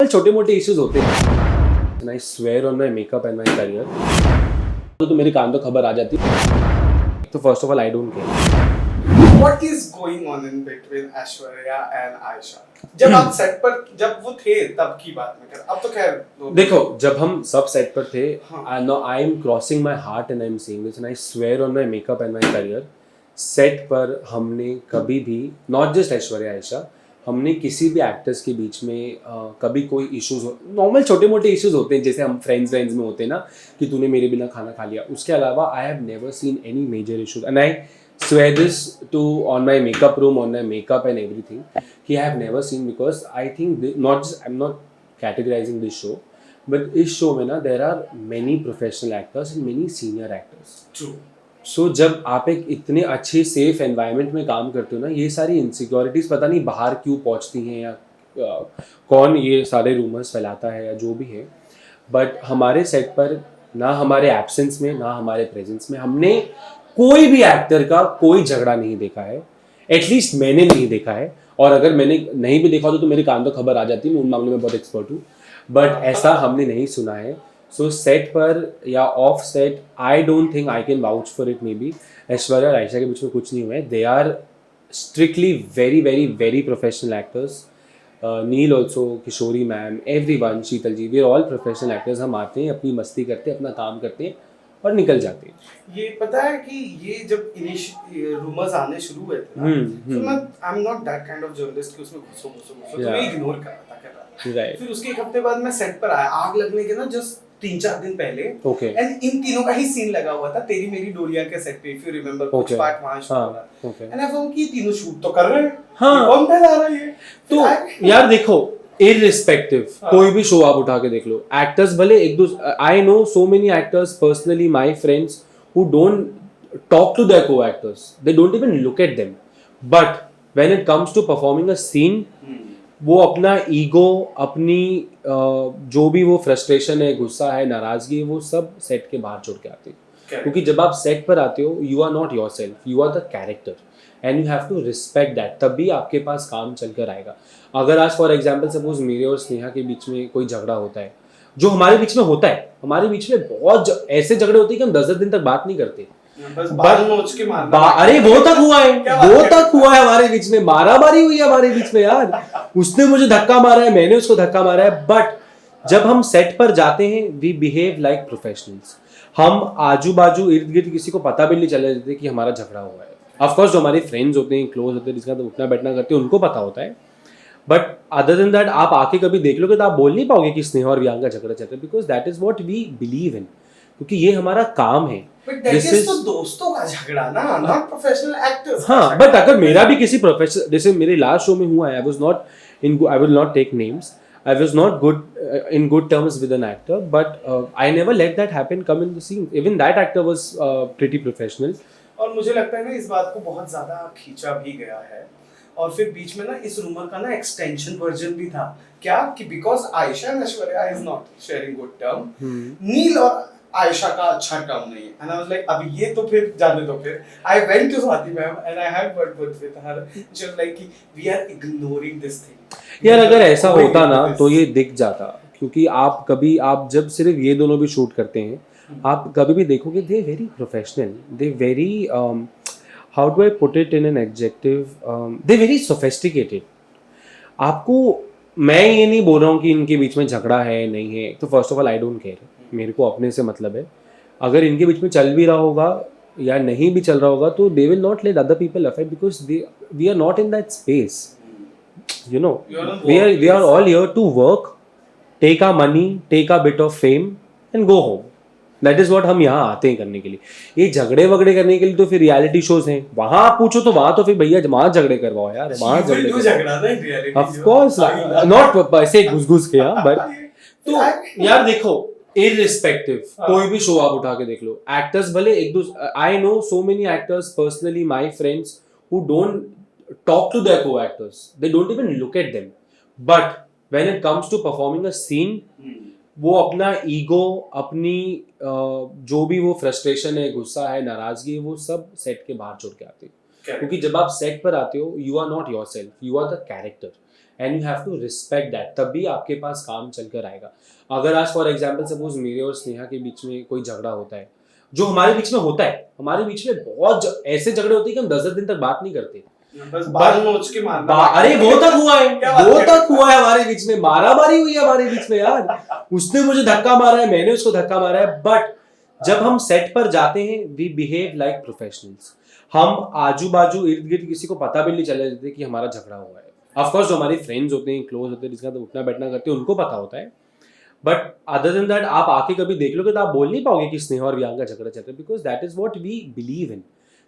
छोटे मोटे इश्यूज होते हैं। I swear on my makeup and my career, तो मेरे कान तो खबर आ जाती है। तो first of all I don't care What is going on in between Aishwarya and Ayesha? जब आप सेट पर जब वो थे तब की बात में कर, अब तो खैर देखो, जब हम सब सेट पर थे, हाँ। I am crossing my heart and I am saying this and I swear on my makeup and my career, set पर हमने कभी भी, नॉट जस्ट ऐश्वर्या आयशा, हमने किसी भी एक्टर्स के बीच में कभी कोई इश्यूज नॉर्मल छोटे मोटे इश्यूज होते हैं जैसे हम फ्रेंड्स में होते हैं ना कि तूने मेरे बिना खाना खा लिया, उसके अलावा I have never seen any major issues and I swear this to on my makeup room, on my makeup and everything, I have never seen, because I think not just, I'm not categorizing this show, but इस show में ना there are many professional actors and many senior actors. True. So जब आप एक इतने अच्छे safe environment में काम करते हो ना, ये सारी insecurities पता नहीं बाहर क्यों पहुँचती हैं या कौन ये सारे rumors फैलाता है या जो भी है, but हमारे set पर ना हमारे absence में ना हमारे presence में हमने कोई भी एक्टर का कोई झगड़ा नहीं देखा है, एटलीस्ट मैंने नहीं देखा है, और अगर मैंने नहीं भी देखा तो मेरे कान तो खबर आ जाती है, मैं उन मामले में बहुत एक्सपर्ट हूँ, बट ऐसा हमने नहीं सुना है। सो सेट पर या off set I don't think I can vouch for it. Maybe Aishwarya और आयशा के बीच में कुछ नहीं हुआ है, they are strictly very very very professional actors. Neel also, Kishori ma'am, everyone, Sheetal ji, we are all professional actors. हम आते हैं, अपनी मस्ती करते हैं, अपना काम करते हैं और निकल जाते हैं। ये पता है कि ये जब रूमर्स आने शुरू हुए थे ना, तो मैं I am not that kind of journalist कि उसमें घुसो तो मैं इग्नोर कर रहा था। फिर उसके एक हफ्ते बाद मैं सेट पर आया, आग लगने के ना जस्ट 3-4 दिन पहले, एंड इन तीनों का ही सीन लगा हुआ था तेरी मेरी डोरिया के सेट पे, इफ यू रिमेंबर, कुछ पार्ट वहां शूट हो रहा था, एंड आई फाउंड कि तीनों शूट तो कर रहे हैं, कौन फैला रहा है ये? तो यार देखो, इररिस्पेक्टिव कोई भी शो आप उठा के देख लो, एक्टर्स भले एक दूसरे, I know so many actors personally, my friends who don't talk to their co actors, they don't even look at them, but when it comes to performing a scene, वो अपना ego, अपनी जो भी वो frustration है, गुस्सा है, नाराजगी है, वो सब सेट के बाहर छोड़ के आते हैं। क्योंकि जब आप सेट पर आते हो, you are not yourself, you are the character and you have to respect that, तभी आपके पास काम चल कर आएगा। अगर आज फॉर एग्जाम्पल सपोज मेरे और स्नेहा के बीच में कोई झगड़ा होता है, जो हमारे बीच में होता है, हमारे बीच में बहुत ऐसे झगड़े होते हैं कि हम 10 दिन तक बात नहीं करते, बस बाल नोच के मारना। अरे वो तक हुआ है, वो तक हुआ है हमारे बीच में, मारामारी हुई है हमारे बीच में यार, उसने मुझे धक्का मारा है, मैंने उसको धक्का मारा है, बट जब हम सेट पर जाते हैं, वी बिहेव लाइक प्रोफेशनल्स। हम आजू बाजू इर्द गिर्द किसी को पता भी नहीं चलने देते कि हमारा झगड़ा हुआ है। ऑफ कोर्स जो हमारे फ्रेंड्स होते हैं, क्लोज होते हैं, जिसका तो उठना बैठना करते हैं, उनको पता होता है, बट अदर देन दैट आप आके कभी देख लोगे तो आप बोल नहीं पाओगे कि स्नेहा और वियांका झगड़ा चल रहा है, because that is what we believe in, क्योंकि ये हमारा काम है। दिस इज तो दोस्तों का झगड़ा ना, नॉट प्रोफेशनल एक्टर्स। हाँ, बट अगर मेरा भी किसी प्रोफेशनल, जैसे मेरे लास्ट शो में हुआ है, I was not in, I will not take names, I was not good in good terms with an actor, but I never let that happen come in the scene. Even that actor was pretty professional. और मुझे लगता है ना इस बात को बहुत ज्यादा खींचा भी गया है, और फिर बीच में ना इस रूमर का ना एक्सटेंशन वर्जन भी था क्या कि because Ayesha and Aishwarya is not sharing good term, Neel और आयशा का अच्छा टर्म नहीं है, एंड आई वाज लाइक अब ये तो फिर जाने दो। फिर I went to Swati ma'am and I had word with her, she was like कि we are ignoring this thing. यार अगर ऐसा होता ना तो ये दिख जाता, क्योंकि आप कभी, आप जब सिर्फ ये दोनों भी शूट करते हैं, आप कभी भी देखोगे they very professional, they very how do I put it in an adjective, they very sophisticated. आपको, मैं ये नहीं बोल रहा हूँ कि इनके बीच में झगड़ा है नहीं है, तो first of all I don't care, मेरे को अपने से मतलब है। अगर इनके बीच में चल भी रहा होगा या नहीं भी चल रहा होगा, तो they will not let other people affect, because we are not in that space, you know, we are all here to work, take our money, take our bit of fame and go home. That is what हम यहाँ आते हैं करने के लिए। ये झगड़े वगड़े करने के लिए तो फिर रियलिटी शोज हैं, वहाँ आप पूछो तो वहाँ तो फिर भैया वहाँ झगड़े करवाओ यार, वहाँ झगड़े करवाओ, ऑफ कोर्स नॉट ऐसे घुस के, हाँ, बट तो यार देखो, इररिस्पेक्टिव कोई भी शो आप उठा के देख लो, एक्टर्स भले एक दूसरे, I know so many actors personally, my friends who don't talk to their co-actors, they don't even look at them, but when it comes to performing a scene, वो अपना ईगो, अपनी जो भी वो फ्रस्ट्रेशन है, गुस्सा है, नाराजगी है, वो सब सेट के बाहर छोड़ के आते हैं। क्योंकि जब आप सेट पर आते हो, you are not yourself, you are the character and you have to respect that, तभी आपके पास काम चलकर आएगा. अगर आज फॉर एग्जाम्पल सपोज मेरे और स्नेहा के बीच में कोई झगड़ा होता है, जो हमारे बीच में होता है, हमारे बीच में बहुत ऐसे झगड़े होते हैं कि हम 10 दिन तक बात नहीं करते, बस बाल नोच के मारना. अरे वो तक हुआ है, वो तक हुआ है हमारे बीच में, मारामारी हुई है हमारे बीच में यार. उसने मुझे धक्का मारा है, मैंने उसको धक्का मारा है. बट जब हम सेट पर जाते हैं वी बिहेव लाइक प्रोफेशनल्स. हम आजू बाजू इर्द गिर्द किसी को पता भी नहीं चले देते कि हमारा झगड़ा हुआ है. ऑफ कोर्स जो हमारे फ्रेंड्स होते हैं, क्लोज होते हैं, जिसका तो उठना बैठना करते हैं, उनको पता होता है. बट अदर देन दैट आप आके कभी देख लोगे तो आप बोल नहीं पाओगे कि स्नेहा और वियांका झगड़ा चल रहा है, because that is what we believe in,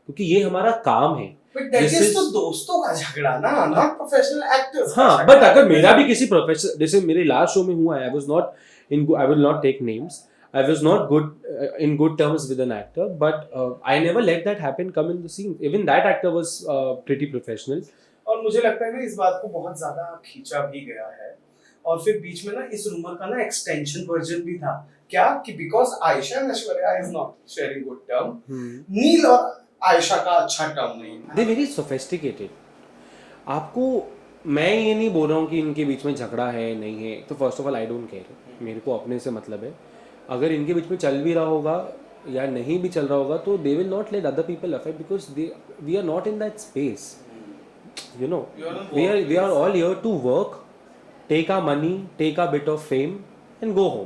क्योंकि ये हमारा काम है. बट दैट इज तो दोस्तों का झगड़ा ना, नॉट प्रोफेशनल एक्टर्स. हाँ, बट अगर मेरा भी किसी प्रोफेशनल, जैसे मेरे लास्ट शो में हुआ है, I was not in, I will not take names, I was not good in good terms with an actor, but I never let that happen come in the scene. Even that actor was pretty professional. और मुझे लगता है ना इस बात को बहुत ज्यादा खींचा भी गया है, और फिर बीच में ना इस रूमर का ना एक्सटेंशन वर्जन भी था क्या कि because Ayesha and Aishwarya is not sharing good term, Neel और आयशा का अच्छा टर्म नहीं है. They very sophisticated. आपको मैं ये नहीं बोल रहा हूँ कि इनके बीच में झगड़ा है नहीं है, तो first of all I don't care, मेरे को अपने से मतलब है. अगर इनके बीच में चल भी रहा होगा या नहीं भी चल रहा होगा तो they will not let other people affect, because we are not in that space, you know. We are all here to work, take our money, take our bit of fame and go home.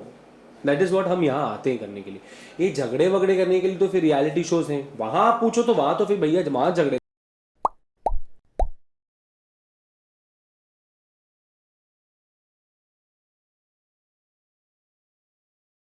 That is what हम यहाँ आते हैं करने के लिए. ये झगड़े वगड़े करने के लिए तो फिर रियलिटी शोज हैं, वहाँ आप पूछो तो वहाँ तो फिर भैया वहाँ झगड़े